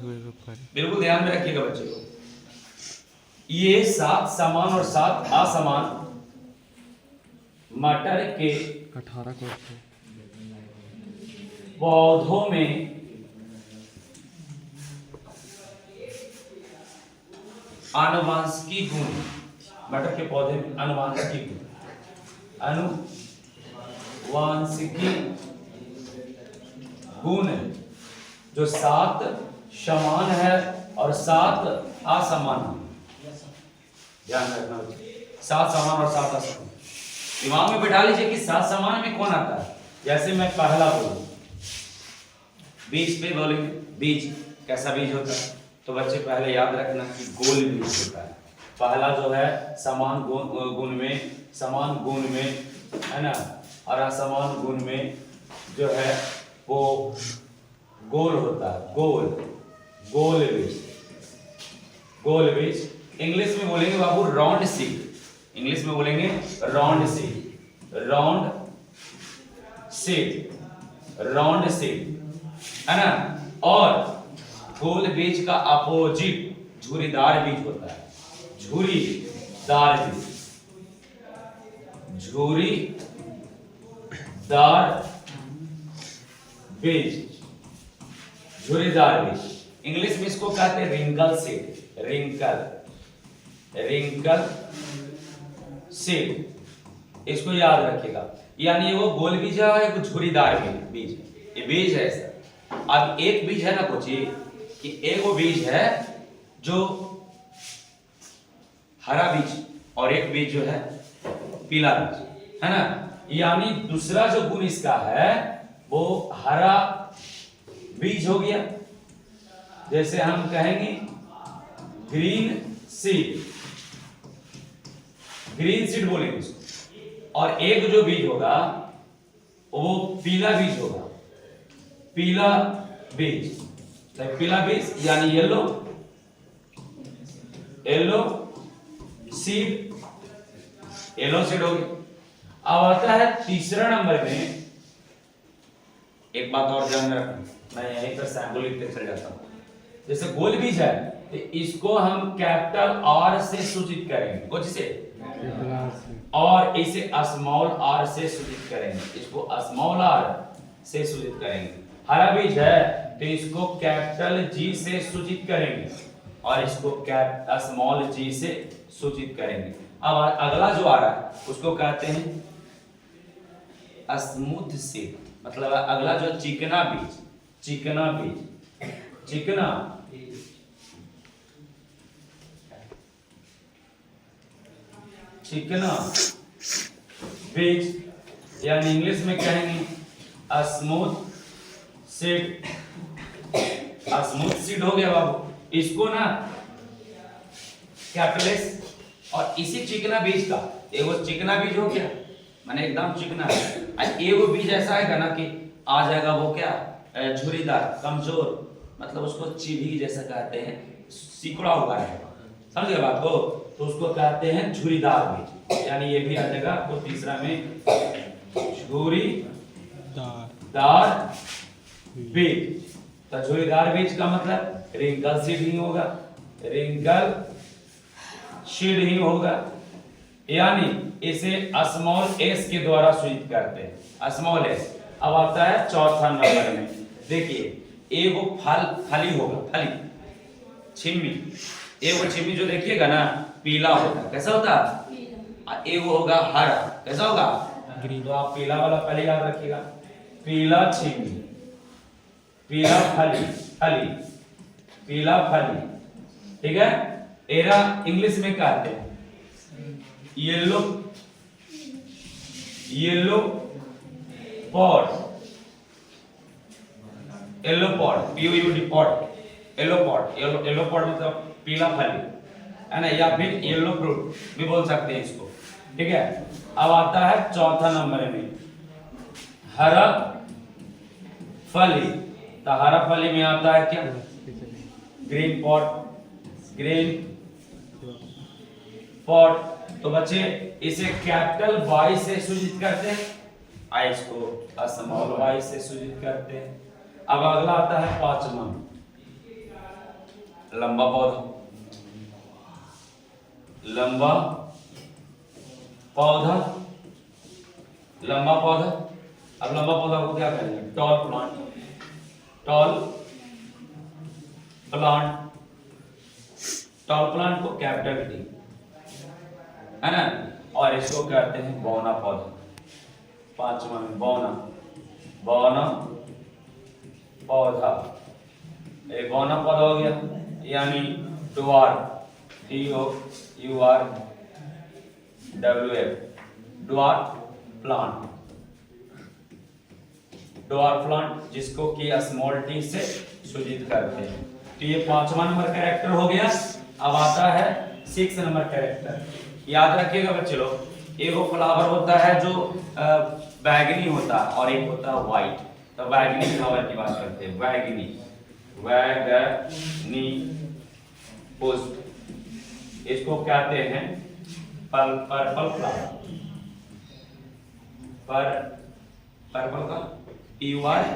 बिल्कुल ध्यान में रखिएगा बच्चे को। ये 7 समान और 7 असमान मटर के 18 पौधों में आनुवांशिकी गुण, मटर के पौधे में आनुवांशिकी गुण, आनुवांशिकी गुण जो 7 समान है और 7 असमान है। ध्यान रखना, 7 समान और 7 असमान। दिमाग में बैठा लीजिए कि 7 समान में कौन आता है। जैसे मैं पहला बोलूं, बीज पे बोलेंगे, बीज कैसा बीज होता है, तो बच्चे पहले याद रखना कि गोल बीज होता है। पहला जो है समान गुण में, समान गुण में, है ना, और असमान गुण में जो है वो गोल होता है, गोल, गोल बीज, गोल बीज। इंग्लिश में बोलेंगे बाबू राउंड सीड, इंग्लिश में बोलेंगे round seed, round seed, round seed, है ना। और गोल बीज का अपोजिट झुर्रीदार बीज होता है, झुर्रीदार बीज, झुर्रीदार बीज, झुर्रीदार बीज। इंग्लिश में इसको कहते हैं wrinkle seed, wrinkle, wrinkle seed. इसको याद रखिएगा, यानी वो गोल बीज है और एक झुर्रीदार बीज है, ये बीज है ऐसा। अब एक बीज है ना, पूछिए कि एक वो बीज है जो हरा बीज और एक बीज जो है पीला बीज, है ना। यानी दूसरा जो गुण इसका है वो हरा बीज हो गया। जैसे हम कहेंगे ग्रीन सीड, ग्रीन सीड बोलेंगे इसको। और एक जो बीज होगा वो पीला बीज होगा, पीला बीज, पीला बीज यानी yellow, yellow seed, yellow seed हो गया। अब आता है तीसरा नंबर में, एक बात और ध्यान में रखना, मैं यहीं पर सैंपल लिखते चल जाता हूं। जैसे गोल बीज है तो इसको हम कैपिटल आर से सूचित करेंगे, कुछ से, और इसे स्मॉल आर से सूचित करेंगे, इसको स्मॉल आर से सूचित करेंगे। हरा बीज है तो इसको कैपिटल जी से सूचित करेंगे और इसको स्मॉल जी से सूचित करेंगे। अब अगला जो आ रहा है उसको कहते हैं स्मूथ सीड, मतलब अगला जो चिकना बीज, चिकना बीज, चिकना चिकना बीज, यानी इंग्लिश में कहेंगे स्मूथ सीड, स्मूथ सीड हो गया बाबू। इसको ना कैपिटलिस, और इसी चिकना बीज का एगो चिकना बीज हो गया, माने एकदम चिकना है। एगो बीज ऐसा है ना कि आ जाएगा वो क्या झुर्रीदार, कमजोर, मतलब उसको चिभी जैसा कहते हैं, सिकुड़ा हुआ है, समझ गए बात को, तो उसको कहते हैं झुर्रीदार बीज। यानी ये भी आ जाएगा आपको तीसरा में, झुर्रीदार बीज। तो झुर्रीदार बीज का मतलब रिंकल सीड ही होगा, रिंकल सीड ही होगा, यानी इसे स्मॉल एस के द्वारा सूचित करते हैं, स्मॉल एस। अब आता है चौथा नंबर में, देखिए एगो फली होगा, फली, छिम्मी, एगो छिम्मी जो देखिएगा ना पीला होगा, कैसा होता है, एगो होगा हरा, कैसा होगा ग्रीन। तो आप पीला वाला पहले याद रखिएगा, पीला छिम्मी, पीला फली, फली, पीला फली, ठीक है। एरा इंग्लिश में कहते हैं yellow, yellow pod, yellow pod, POD pod, yellow pod, yellow pod मतलब पीला फली, है ना, या फिर येलो फ्रूट भी बोल सकते हैं इसको, ठीक है। अब आता है चौथा नंबर में हरा फली। तो हरा फली में आता है क्या, ग्रीन पॉड, ग्रीन पॉड। तो बच्चे इसे कैपिटल वाई से सूचित करते हैं, आई इसको स्मॉल वाई से सूचित करते हैं। अब अगला आता है पांचवा, लंबा पौधा, लंबा पौधा, लंबा पौधा। अब लंबा पौधा को क्या कहेंगे? Tall plant, tall plant. Tall plant को कैपिटल टी, है ना। और इसको कहते हैं बौना पौधा। पांचवा में बौना, बौना पौधा। एक बौना पौधा हो गया, यानी dwarf, DOURWF, dwarf plant. Dwarf plant जिसको कि स्मॉल टी से सूचित करते हैं। तो ये 5वां नंबर कैरेक्टर हो गया। अब आता है 6 नंबर कैरेक्टर। याद रखिएगा बच्चे लोग, एक वो फ्लावर होता है जो बैगनी होता है और एक होता है व्हाइट। तो बैगनी फ्लावर की बात करते हैं, बैगनी, बैगनी पुष्प, इसको कहते हैं पर्पल फ्लावर। पर्पल का PLE,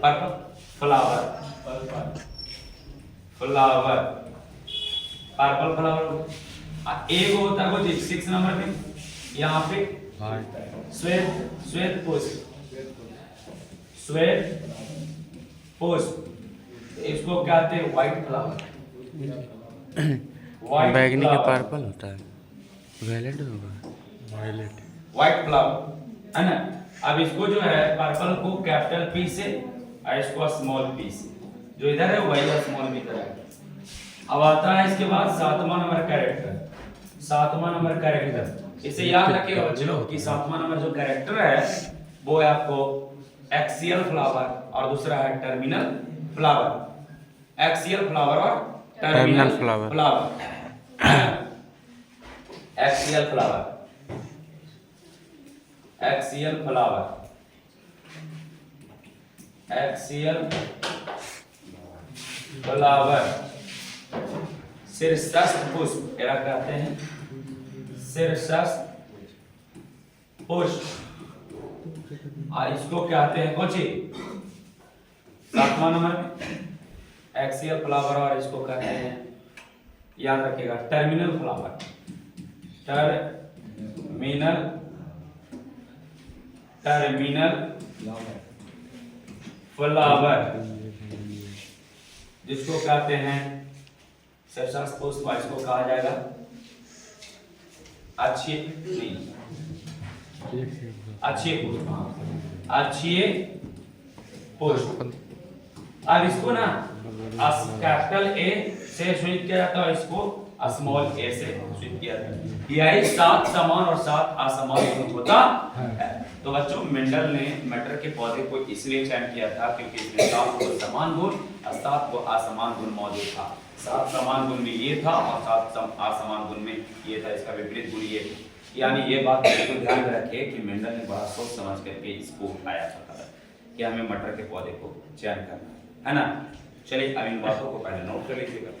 purple flower, flower, purple flower. एक होता है वो 6 नंबर में, यहाँ पे श्वेत पुष्प, श्वेत पुष्प, इसको कहते हैं व्हाइट फ्लावर। बैगनी का पर्पल होता है, वायलेट होगा, वायलेट, व्हाइट फ्लावर, है ना। अब इसको जो है पर्पल को कैपिटल P से और इसको स्मॉल p से, जो इधर है वही स्मॉल p इधर है। अब आता है इसके बाद 7वां नंबर कैरेक्टर। 7वां नंबर कैरेक्टर, इसे याद रखिएगा बच्चे लोग कि 7वां नंबर जो कैरेक्टर है वो है आपको एक्सियल फ्लावर और दूसरा है टर्मिनल फ्लावर। एक्सियल फ्लावर और terminal flower. Axial flower, axial flower, axial flower, शीर्षस्थ पुष्प, क्या कहते हैं? शीर्षस्थ पुष्प। इसको कहते हैं कोची? 7वां नंबर एक्सियल फ्लावर, और इसको कहते हैं, याद रखिएगा, टर्मिनल फ्लावर। टर्मिनल फ्लावर जिसको कहते हैं शीर्षस्थ पुष्प, इसको कहा जाएगा अच्छी पुष्प। अब इसको ना कैपिटल A से सूचित किया जाता है, इसको स्मॉल a से सूचित किया जाता है। यही 7 समान और 7 असमान गुण होता है। तो बच्चों मेंडल ने मटर के पौधे को इसलिए चयन किया था क्योंकि इसमें 7 को समान गुण और 7 को असमान गुण मौजूद था। 7 समान गुण में ये था और 7 असमान गुण में ये था, इसका विपरीत गुण ये। यानी ये बात बिल्कुल ध्यान में रखिए कि मेंडल ने बड़ा सोच समझ करके इसको उठाया था कि हमें मटर के पौधे को चयन करना है ना। चलिए अब इन बातों को पहले नोट कर लीजिएगा।